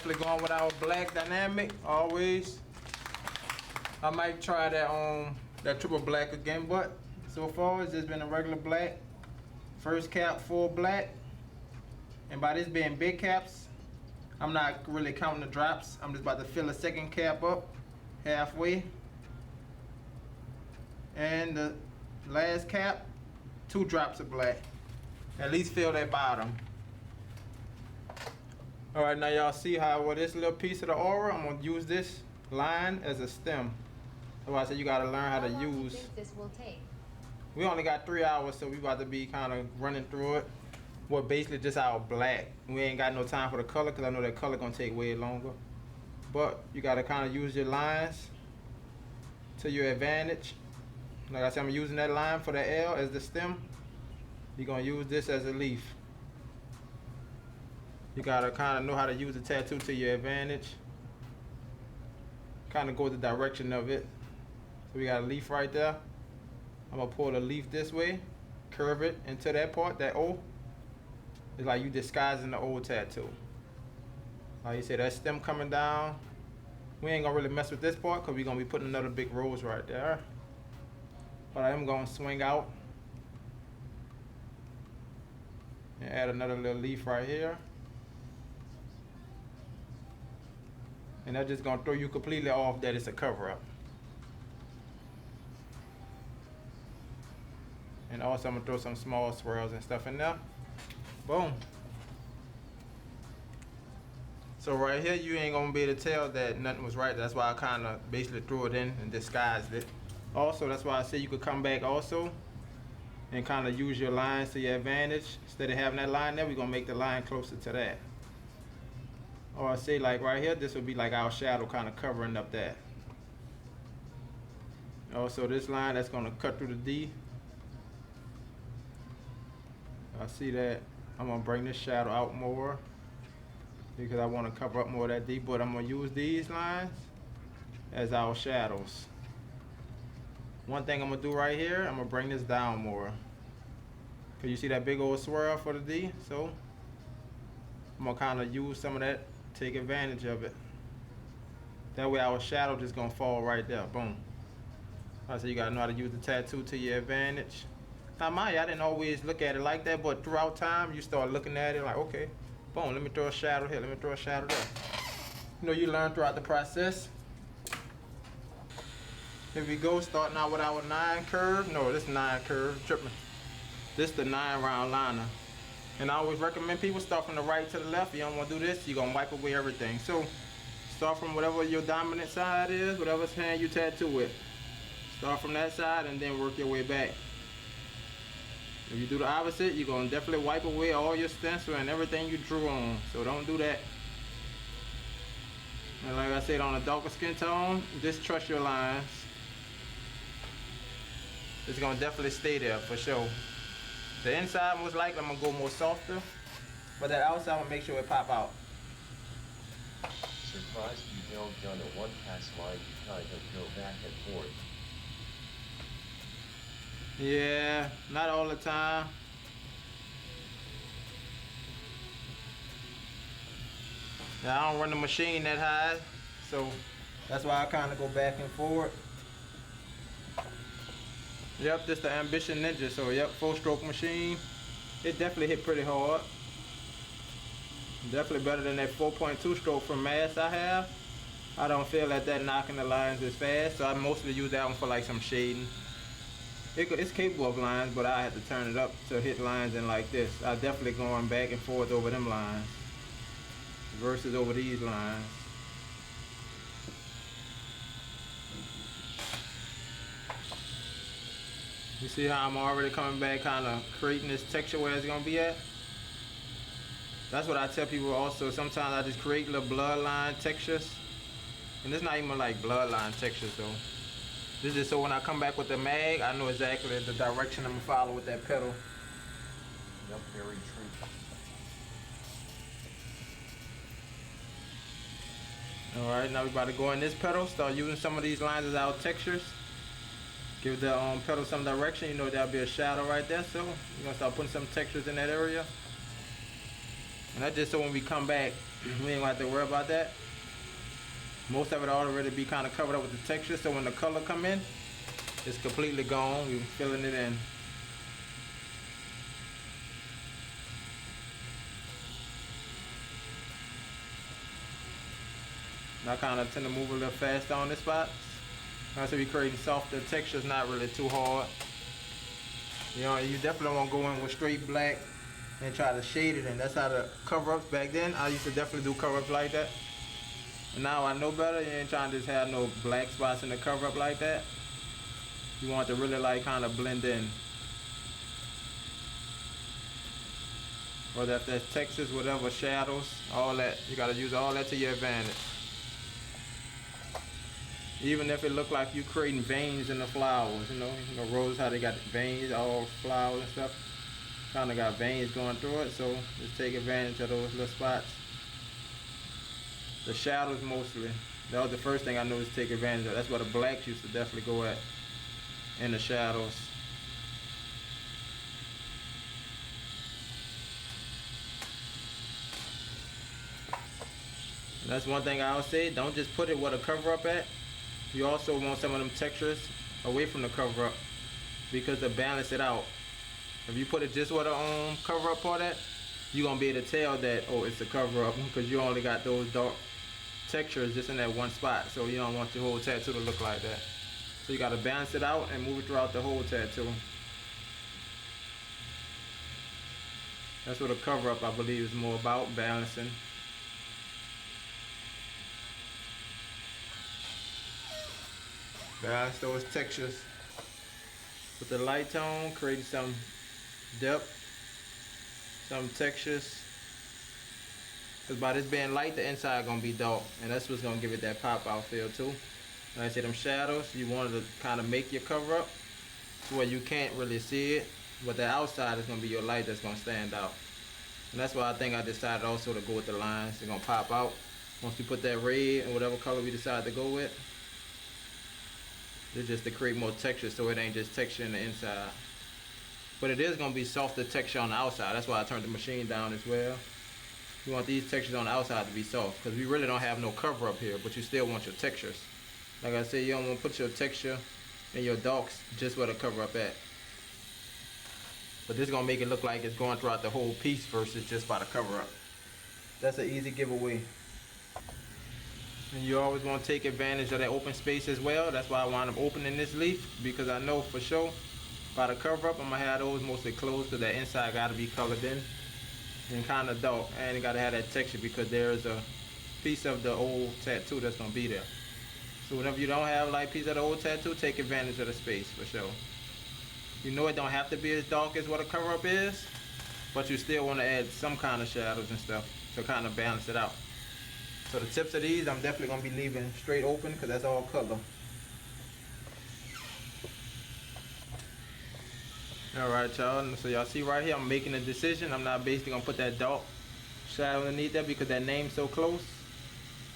definitely going with our black dynamic always. I might try that triple black again, but so far it's just been a regular black. First cap full black, and by this being big caps, I'm not really counting the drops. I'm just about to fill a second cap up halfway, and the last cap, 2 drops of black. At least fill that bottom. All right, now y'all see how with this little piece of the aura, I'm gonna use this line as a stem. That's why I said you gotta learn how to use. How long do you think this will take? We only got 3 hours, so we about to be kind of running through it. Well, basically just our black. We ain't got no time for the color because I know that color gonna take way longer. But you gotta kind of use your lines to your advantage. Like I said, I'm using that line for the L as the stem. You're gonna use this as a leaf. You gotta kind of know how to use the tattoo to your advantage. Kind of go the direction of it. So we got a leaf right there. I'm gonna pull the leaf this way, curve it into that part, that O. It's like you disguising the old tattoo. Like you said, that stem coming down. We ain't gonna really mess with this part because we're gonna be putting another big rose right there. But I am gonna swing out and add another little leaf right here. And that's just gonna throw you completely off that it's a cover-up. And also I'm gonna throw some small swirls and stuff in there. Boom. So right here you ain't gonna be able to tell that nothing was right. That's why I kind of basically threw it in and disguised it. Also, that's why I said you could come back also and kind of use your lines to your advantage. Instead of having that line there, we're gonna make the line closer to that. Or I say like right here, this would be like our shadow kind of covering up that. Also this line that's gonna cut through the D. I see that. I'm gonna bring this shadow out more because I want to cover up more of that D, but I'm gonna use these lines as our shadows. One thing I'm gonna do right here, I'm gonna bring this down more. Cause you see that big old swirl for the D, so I'm gonna kind of use some of that, take advantage of it. That way our shadow just gonna fall right there, boom. So you gotta know how to use the tattoo to your advantage. Now mind you, I didn't always look at it like that, but throughout time you start looking at it like, okay, boom, let me throw a shadow here, let me throw a shadow there. You know, you learn throughout the process. Here we go, starting out with our 9 curve. No, this 9 curve, tripping. This the 9 round liner. And I always recommend people start from the right to the left. You don't want to do this, you're gonna wipe away everything. So start from whatever your dominant side is, whatever hand you tattoo with. Start from that side and then work your way back. If you do the opposite, you're gonna definitely wipe away all your stencil and everything you drew on. So don't do that. And like I said, on a darker skin tone, just trust your lines. It's gonna definitely stay there for sure. The inside most likely I'm gonna go more softer, but that outside I'm gonna make sure it pop out. Surprised you don't done a one pass line, you kind of go back and forth. Yeah, not all the time. Now I don't run the machine that high, so that's why I kind of go back and forward. Yep, this the Ambition Ninja, so yep, 4-stroke machine. It definitely hit pretty hard. Definitely better than that 4.2 stroke from Mass I have. I don't feel that knocking the lines as fast, so I mostly use that one for like some shading. It's capable of lines, but I have to turn it up to hit lines in like this. I definitely going back and forth over them lines versus over these lines. You see how I'm already coming back, kind of creating this texture where it's gonna be at? That's what I tell people also. Sometimes I just create little bloodline textures. And it's not even like bloodline textures though. This is so when I come back with the mag, I know exactly the direction I'm gonna follow with that pedal. Yep, very true. Alright, now we're about to go in this pedal, start using some of these lines as our textures. Give the pedal some direction, you know there'll be a shadow right there, so we're gonna start putting some textures in that area. And that's just so when we come back, we ain't gonna have to worry about that. Most of it already be kind of covered up with the texture, so when the color come in, it's completely gone. You're filling it in. And I kind of tend to move a little faster on this spot. Like I said, we creating softer textures, not really too hard. You know, you definitely won't go in with straight black and try to shade it in. That's how the cover-ups back then. I used to definitely do cover-ups like that. And now I know better. You ain't trying to just have no black spots in the cover-up like that. You want it to really like kind of blend in. Whether if that's textures, whatever, shadows, all that. You gotta use all that to your advantage. Even if it look like you creating veins in the flowers, you know roses, how they got veins, all flowers and stuff. Kind of got veins going through it, so just take advantage of those little spots. The shadows mostly. That was the first thing I noticed to take advantage of. That's where the blacks used to definitely go at, in the shadows. And that's one thing I'll say, don't just put it where the cover up at. You also want some of them textures away from the cover up, because to balance it out. If you put it just where the cover up part at, you're gonna be able to tell that, oh, it's a cover up, because you only got those dark textures just in that one spot. So you don't want your whole tattoo to look like that. So you gotta balance it out and move it throughout the whole tattoo. That's what a cover up, I believe, is more about, balancing. Balance those textures with the light tone, creating some depth, some textures. Because by this being light, the inside gonna be dark, and that's what's gonna give it that pop out feel too. Like I said, them shadows, you wanted to kind of make your cover up to where you can't really see it, but the outside is gonna be your light that's gonna stand out. And that's why I think I decided also to go with the lines. They're gonna pop out once we put that red and whatever color we decide to go with. It's just to create more texture, so it ain't just texture in the inside. But it is gonna be softer texture on the outside. That's why I turned the machine down as well. You want these textures on the outside to be soft, because we really don't have no cover up here, but you still want your textures. Like I said, you don't want to put your texture and your darks just where the cover up at. But this is gonna make it look like it's going throughout the whole piece versus just by the cover up. That's an easy giveaway. And you always want to take advantage of that open space as well. That's why I wound up opening this leaf, because I know for sure by the cover up I'm gonna have those mostly closed, because that inside gotta be colored in and kind of dark, and it gotta have that texture, because there's a piece of the old tattoo that's gonna be there. So whenever you don't have like a piece of the old tattoo, take advantage of the space for sure. You know it don't have to be as dark as what a cover up is, but you still want to add some kind of shadows and stuff to kind of balance it out. So the tips of these, I'm definitely going to be leaving straight open, because that's all color. Alright y'all, so y'all see right here, I'm making a decision. I'm not basically going to put that dark shadow underneath there, because that name's so close.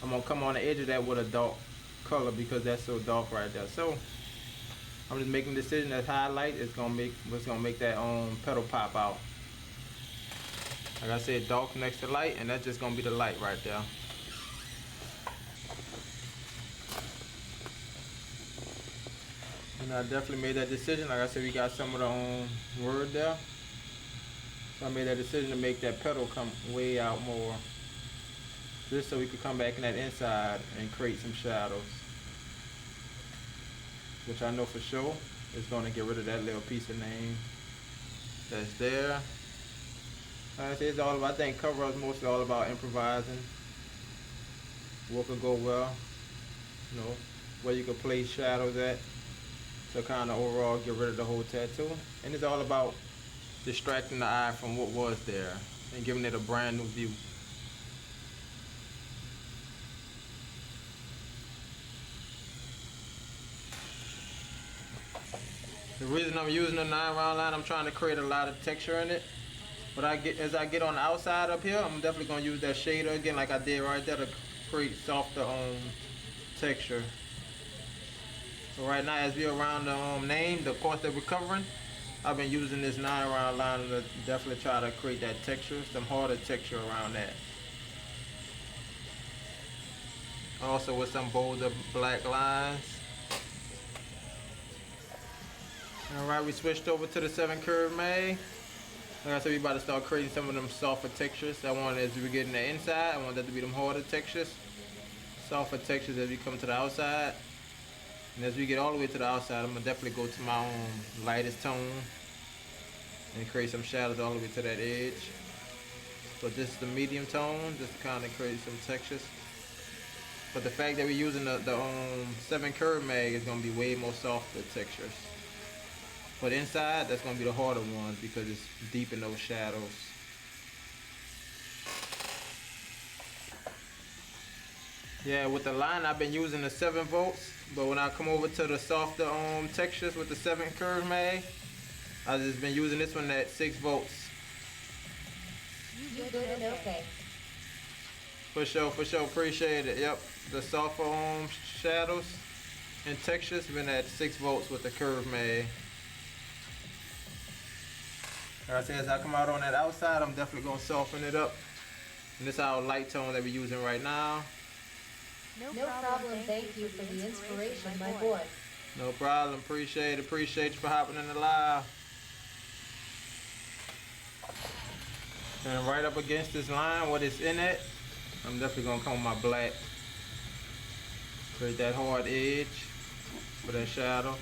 I'm going to come on the edge of that with a dark color, because that's so dark right there. So I'm just making a decision that highlight is going to make what's going to make that petal pop out. Like I said, dark next to light, and that's just going to be the light right there. And I definitely made that decision. Like I said, we got some of the word there. So I made that decision to make that petal come way out more. Just so we could come back in that inside and create some shadows. Which I know for sure is going to get rid of that little piece of name that's there. Like I said, it's all about, I think cover up is mostly all about improvising. What could go well, you know, where you could place shadows at. So kind of overall get rid of the whole tattoo. And it's all about distracting the eye from what was there and giving it a brand new view. The reason I'm using the 9-round line, I'm trying to create a lot of texture in it. But as I get on the outside up here, I'm definitely going to use that shader again like I did right there to create softer texture. So right now, as we're around the name, the part that we're covering, I've been using this 9-round liner to definitely try to create that texture, some harder texture around that. Also with some bolder black lines. Alright, we switched over to the 7 curve May. Like I said, we about to start creating some of them softer textures. I want, as we get in the inside, I want that to be them harder textures. Softer textures as we come to the outside. And as we get all the way to the outside, I'm gonna definitely go to my lightest tone and create some shadows all the way to that edge. So this is the medium tone, just to kind of create some textures. But the fact that we're using the 7 curve mag is gonna be way more softer textures. But inside, that's gonna be the harder ones because it's deep in those shadows. Yeah, with the line, I've been using the 7 volts, but when I come over to the softer textures with the 7 curve mag, I've just been using this one at 6 volts. You good and okay. For sure, appreciate it. Yep, the softer shadows and textures been at 6 volts with the curve mag. Like I said, as I come out on that outside, I'm definitely gonna soften it up. And this is our light tone that we're using right now. No problem. Thank you for the inspiration, my boy. No problem. Appreciate it. Appreciate you for hopping in the live. And right up against this line, what is in it, I'm definitely gonna come with my black. Create that hard edge for that shadow.